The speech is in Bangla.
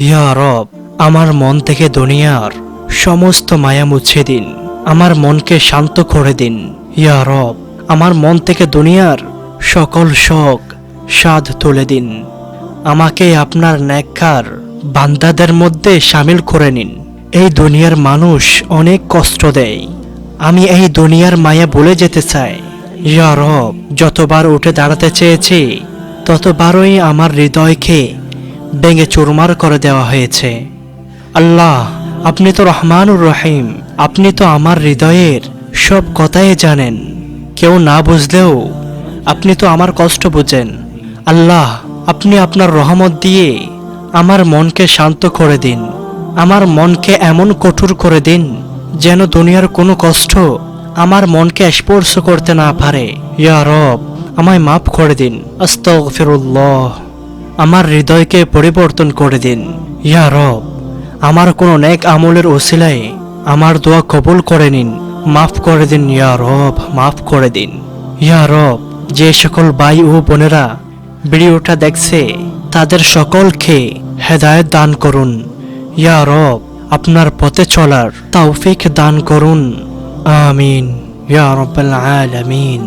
ইয়া রব, আমার মন থেকে দুনিয়ার সমস্ত মায়া মুছে দিন। আমার মনকে শান্ত করে দিন। ইয়া রব, আমার মন থেকে দুনিয়ার সকল শোক সাধ তুলে দিন। আমাকে আপনার নেককার বান্দাদের মধ্যে শামিল করে নিন। এই দুনিয়ার মানুষ অনেক কষ্ট দেয়, আমি এই দুনিয়ার মায়া ভুলে যেতে চাই। ইয়া রব, যতবার উঠে দাঁড়াতে চেয়েছি ততবারই আমার হৃদয়কে ভেঙে চুরমার করে দেওয়া হয়েছে। আল্লাহ, আপনি তো রহমানুর রহিম, আপনি তো আমার হৃদয়ের সব কথাই জানেন। কেউ না বুঝলেও আপনি তো আমার কষ্ট বুঝেন। আল্লাহ, আপনি আপনার রহমত দিয়ে আমার মনকে শান্ত করে দিন। আমার মনকে এমন কঠোর করে দিন যেন দুনিয়ার কোনো কষ্ট আমার মনকে স্পর্শ করতে না পারে। ইয়া রব, আমায় মাফ করে দিন। আস্তাগফিরুল্লাহ, আমার হৃদয়কে পরিবর্তন করে দিন। ইয়া রব, আমার কোনো নেক আমলের ওসিলায় আমার দোয়া কবুল করে নিন। মাফ করে দিন ইয়া রব, মাফ করে দিন। ইয়া রব, যে সকল ভাই ও বোনেরা ভিডিওটা দেখছে তাদের সকলকে হেদায়েত দান করুন। ইয়া রব, আপনার পথে চলার তৌফিক দান করুন। আমিন ইয়া রাব্বাল আলামিন।